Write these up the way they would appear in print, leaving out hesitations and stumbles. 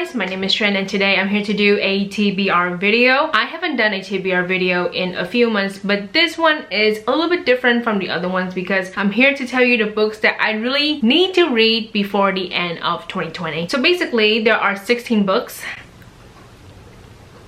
guys, my name is Trinh and today I'm here to do a TBR video. I haven't done a TBR video in a few months, but this one is a little bit different from the other ones because I'm here to tell you the books that I really need to read before the end of 2020. So basically there are 16 books.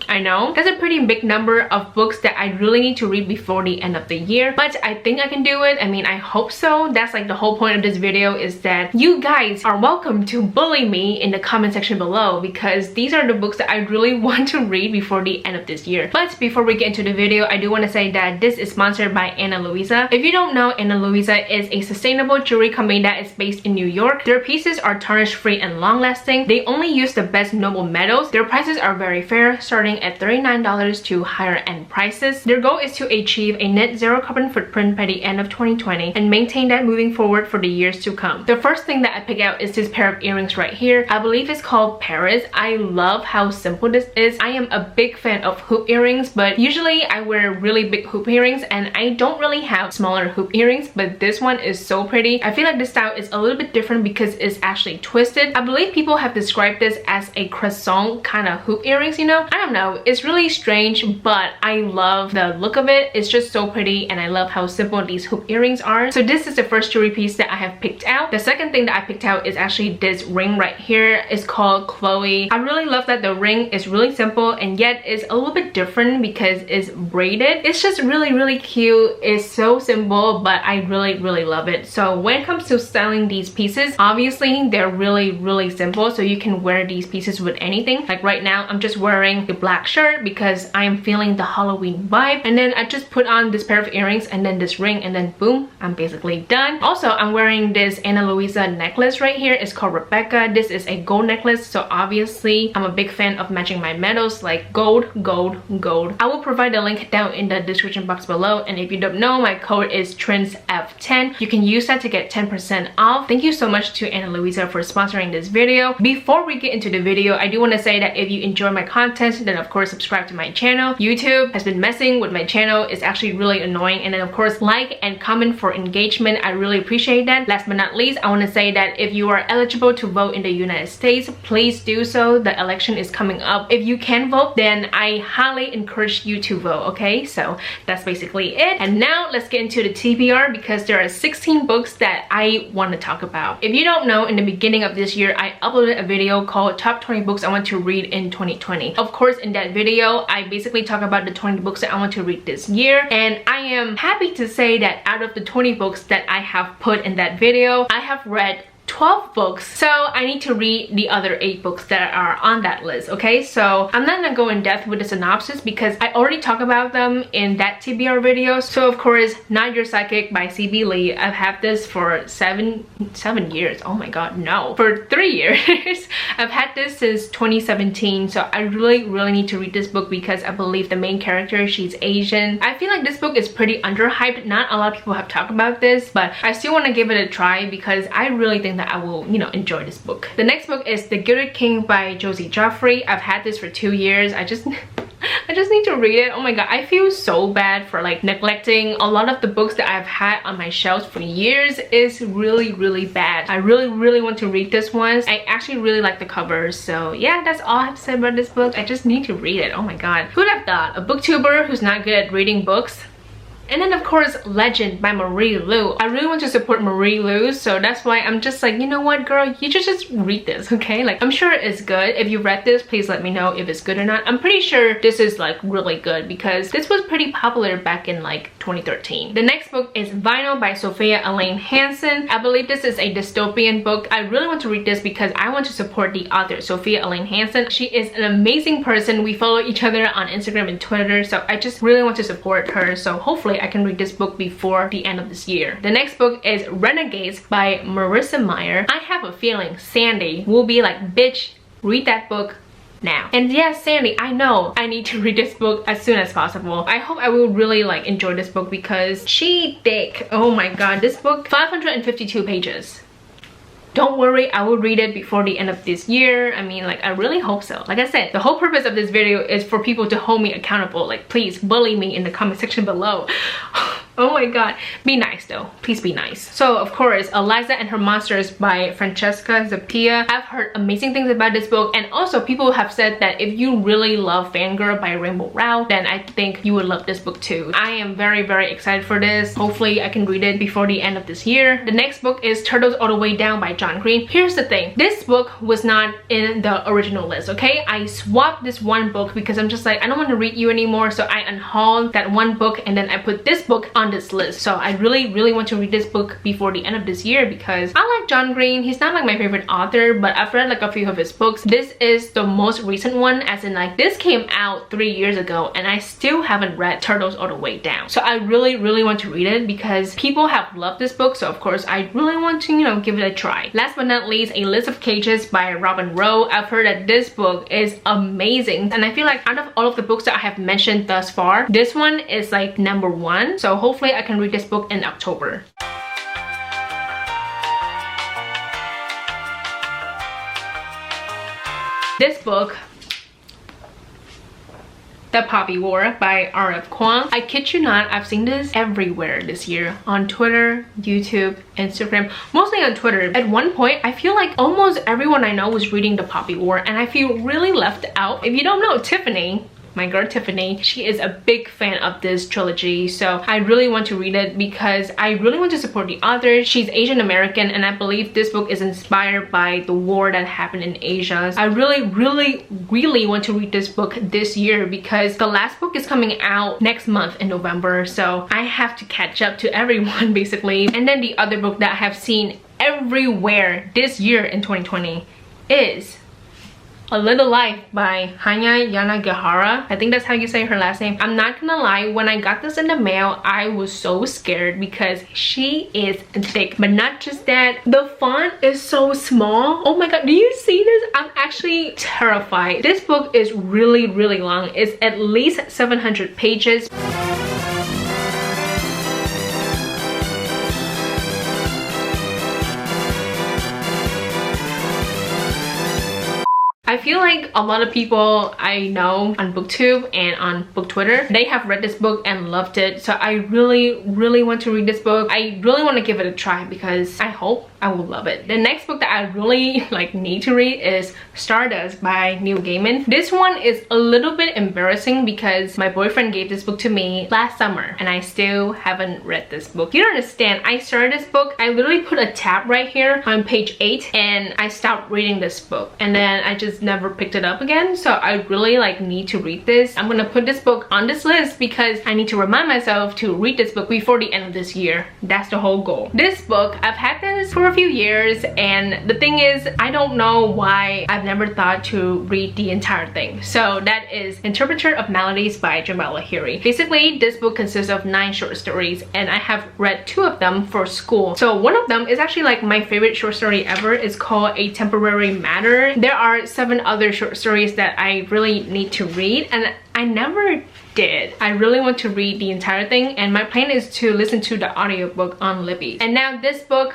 I know that's a pretty big number of books that I really need to read before the end of the year, but I think I can do it. I mean, I hope so. That's like the whole point of this video, is that you guys are welcome to bully me in the comment section below, because these are the books that I really want to read before the end of this year. But before we get into the video, I do want to say that this is sponsored by LUISA. If you don't know, LUISA is a sustainable jewelry company that is based in New York. Their pieces are tarnish free and long lasting. They only use the best noble metals. Their prices are very fair, starting at $39 to higher end prices. Their goal is to achieve a net zero carbon footprint by the end of 2020 and maintain that moving forward for the years to come. The first thing that I pick out is this pair of earrings right here. I believe it's called Paris. I love how simple this is. I am a big fan of hoop earrings, but usually I wear really big hoop earrings and I don't really have smaller hoop earrings, but this one is so pretty. I feel like this style is a little bit different because it's actually twisted. I believe people have described this as a croissant kind of hoop earrings, you know? I don't know. It's really strange, but I love the look of it. It's just so pretty and I love how simple these hoop earrings are. So this is the first jewelry piece that I have picked out. The second thing that I picked out is actually this ring right here. It's called Chloe. I really love that the ring is really simple and yet it's a little bit different because it's braided. It's just really cute. It's so simple, but I really love it. So when it comes to styling these pieces, obviously they're really simple, so you can wear these pieces with anything. Like right now I'm just wearing the black shirt because I am feeling the Halloween vibe, and then I just put on this pair of earrings and then this ring, and then boom, I'm basically done. Also, I'm wearing this Ana Luisa necklace right here. It's called Rebecca. This is a gold necklace, so obviously I'm a big fan of matching my metals, like gold. I will provide the link down in the description box below, and if you don't know, my code is TRINSF10. You can use that to get 10% off. Thank you so much to Ana Luisa for sponsoring this video. Before we get into the video, I do want to say that if you enjoy my content, then of course subscribe to my channel. YouTube has been messing with my channel. It's actually really annoying, and then of course like and comment for engagement. I really appreciate that. Last but not least, I want to say that if you are eligible to vote in the United States, please do so. The election is coming up. If you can vote, then I highly encourage you to vote. Okay, so that's basically it. And now let's get into the TBR, because there are 16 books that I want to talk about. If you don't know, in the beginning of this year I uploaded a video called Top 20 Books I Want to Read in 2020. Of course, in that video I basically talk about the 20 books that I want to read this year, and I am happy to say that out of the 20 books that I have put in that video, I have read 12 books, so I need to read the other 8 books that are on that list. Okay, so I'm not gonna go in depth with the synopsis because I already talked about them in that TBR video. So of course, Not Your Psychic by C.B. Lee. I've had this for seven years. Oh my god, no, for 3 years. I've had this since 2017, so I really need to read this book because I believe the main character, she's Asian. I feel like this book is pretty underhyped. Not a lot of people have talked about this, but I still want to give it a try because I really think that I will, you know, enjoy this book. The next book is The Gilded King by Josie Joffrey. I've had this for 2 years. I just need to read it. Oh my god, I feel so bad for like neglecting a lot of the books that I've had on my shelves for years. Is really bad. I really want to read this one. I actually really like the covers. So yeah, that's all I have to say about this book. I just need to read it. Oh my god, who'd have thought? A booktuber who's not good at reading books. And then of course, Legend by Marie Lu. I really want to support Marie Lu, so that's why I'm just like, you know what girl, you just read this, okay? Like, I'm sure it's good. If you read this, please let me know if it's good or not. I'm pretty sure this is like really good because this was pretty popular back in like 2013. The next book is Vinyl by Sophia Elaine Hansen. I believe this is a dystopian book. I really want to read this because I want to support the author, Sophia Elaine Hansen. She is an amazing person. We follow each other on Instagram and Twitter, so I just really want to support her. So hopefully I can read this book before the end of this year. The next book is Renegades by Marissa Meyer. I have a feeling Sandy will be like, bitch, read that book now. And yes, Sandy, I know I need to read this book as soon as possible. I hope I will really like enjoy this book because she thick. Oh my god, this book, 552 pages. Don't worry, I will read it before the end of this year. I mean, like, I really hope so. Like I said, the whole purpose of this video is for people to hold me accountable. Like, please bully me in the comment section below. Oh my god. Be nice though. Please be nice. So of course, LUISA and Her Monsters by Francesca Zappia. I've heard amazing things about this book, and also people have said that if you really love Fangirl by Rainbow Rowell, then I think you would love this book too. I am very excited for this. Hopefully I can read it before the end of this year. The next book is Turtles All the Way Down by John Green. Here's the thing. This book was not in the original list, okay? I swapped this one book because I'm just like, I don't want to read you anymore, so I unhauled that one book and then I put this book on this list. So I really want to read this book before the end of this year because I like John Green. He's not like my favorite author, but I've read like a few of his books. This is the most recent one, as in like this came out 3 years ago and I still haven't read Turtles All the Way Down. So I really want to read it because people have loved this book, so of course I really want to, you know, give it a try. Last but not least, A List of Cages by Robin Rowe. I've heard that this book is amazing, and I feel like out of all of the books that I have mentioned thus far, this one is like #1. So hopefully I can read this book in October. This book, The Poppy War by R.F. Kuang. I kid you not, I've seen this everywhere this year. On Twitter, YouTube, Instagram, mostly on Twitter. At one point, I feel like almost everyone I know was reading The Poppy War, and I feel really left out. If you don't know Tiffany, my girl Tiffany, she is a big fan of this trilogy, so I really want to read it because I really want to support the author. She's Asian American, and I believe this book is inspired by the war that happened in Asia. I really want to read this book this year because the last book is coming out next month in November, so I have to catch up to everyone basically. And then the other book that I have seen everywhere this year in 2020 is A Little Life by Hanya Yanagihara. I think that's how you say her last name. I'm not gonna lie, when I got this in the mail, I was so scared because she is thick. But not just that, the font is so small. Oh my god, do you see this? I'm actually terrified. This book is really long. It's at least 700 pages. I feel like a lot of people I know on BookTube and on Book Twitter, they have read this book and loved it. So I really want to read this book. I really want to give it a try because I hope I will love it. The next book that I really like need to read is Stardust by Neil Gaiman. This one is a little bit embarrassing because my boyfriend gave this book to me last summer and I still haven't read this book. You don't understand. I started this book, I literally put a tab right here on page 8 and I stopped reading this book and then I just never picked it up again. So I really like need to read this. I'm gonna put this book on this list because I need to remind myself to read this book before the end of this year. That's the whole goal. This book, I've had this for a few years, and the thing is, I don't know why I've never thought to read the entire thing. So that is Interpreter of Maladies by Jamila Lahiri. Basically, this book consists of 9 short stories and I have read 2 of them for school. So one of them is actually like my favorite short story ever. It's called A Temporary Matter. There are 7 other short stories that I really need to read and I never did. I really want to read the entire thing and my plan is to listen to the audiobook on Libby. And now this book,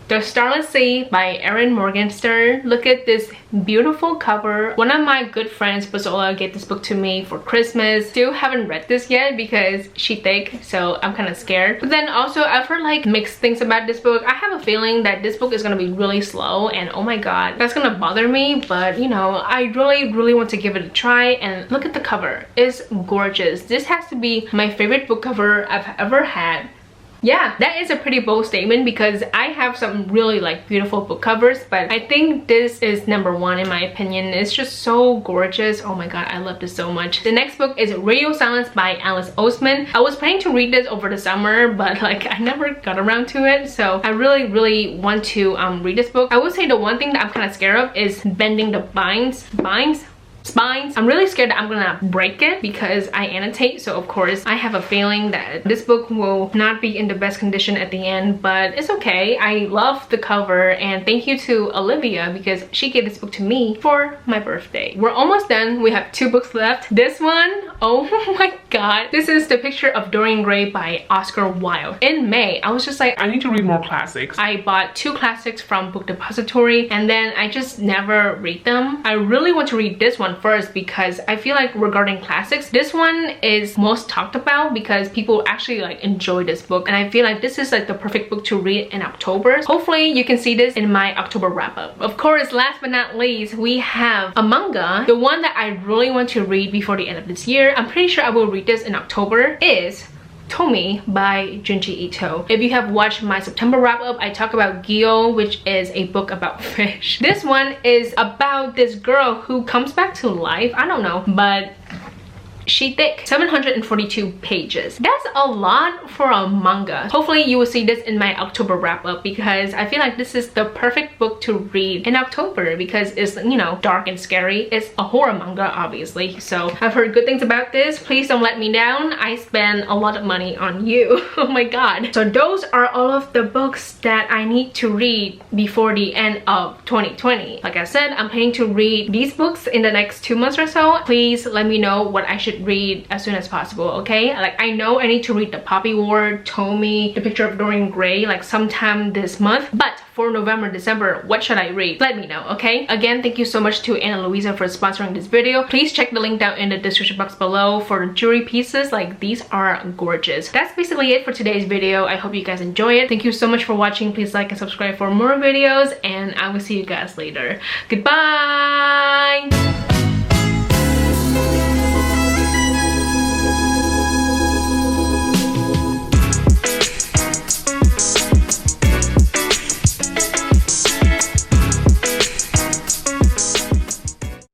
The Starless Sea by Erin Morgenstern. Look at this beautiful cover. One of my good friends, Bazola, gave this book to me for Christmas. Still haven't read this yet because she's thick, so I'm kind of scared. But then also I've heard like mixed things about this book. I have a feeling that this book is gonna be really slow and oh my god, that's gonna bother me. But you know, I really want to give it a try. And look at the cover. It's gorgeous. This has to be my favorite book cover I've ever had. Yeah, that is a pretty bold statement because I have some really like beautiful book covers, but I think this is #1 in my opinion. It's just so gorgeous. Oh my god, I love this so much. The next book is Radio Silence by Alice Oseman. I was planning to read this over the summer, but like I never got around to it, so I really want to read this book. I would say the one thing that I'm kind of scared of is bending the spines. I'm really scared that I'm gonna break it because I annotate, so of course I have a feeling that this book will not be in the best condition at the end, but it's okay. I love the cover and thank you to Olivia because she gave this book to me for my birthday. We're almost done. We have 2 books left. This one, Oh my god. This is the picture of Dorian Gray by Oscar Wilde. In May, I was just like, I need to read more classics. I bought 2 classics from Book Depository and then I just never read them. I really want to read this one first because I feel like regarding classics, this one is most talked about because people actually like enjoy this book, and I feel like this is like the perfect book to read in October. Hopefully you can see this in my October wrap up. Of course, last but not least, we have a manga. The one that I really want to read before the end of this year, I'm pretty sure I will read this in October, is Tomie by Junji Ito. If you have watched my September wrap up, I talk about Gyo, which is a book about fish. This one is about this girl who comes back to life. I don't know, but she thick. 742 pages. That's a lot for a manga. Hopefully you will see this in my October wrap up because I feel like this is the perfect book to read in October because it's, you know, dark and scary. It's a horror manga, obviously. So I've heard good things about this. Please don't let me down. I spend a lot of money on you. Oh my god. So those are all of the books that I need to read before the end of 2020. Like I said, I'm planning to read these books in the next 2 months or so. Please let me know what I should read as soon as possible, okay? Like, I know I need to read The Poppy War, Tomie, The Picture of Dorian Gray, like sometime this month, but for November, December, what should I read? Let me know, okay? Again, thank you so much to Ana Luisa for sponsoring this video. Please check the link down in the description box below for the jewelry pieces. Like, these are gorgeous. That's basically it for today's video. I hope you guys enjoy it. Thank you so much for watching. Please like and subscribe for more videos, and I will see you guys later. Goodbye!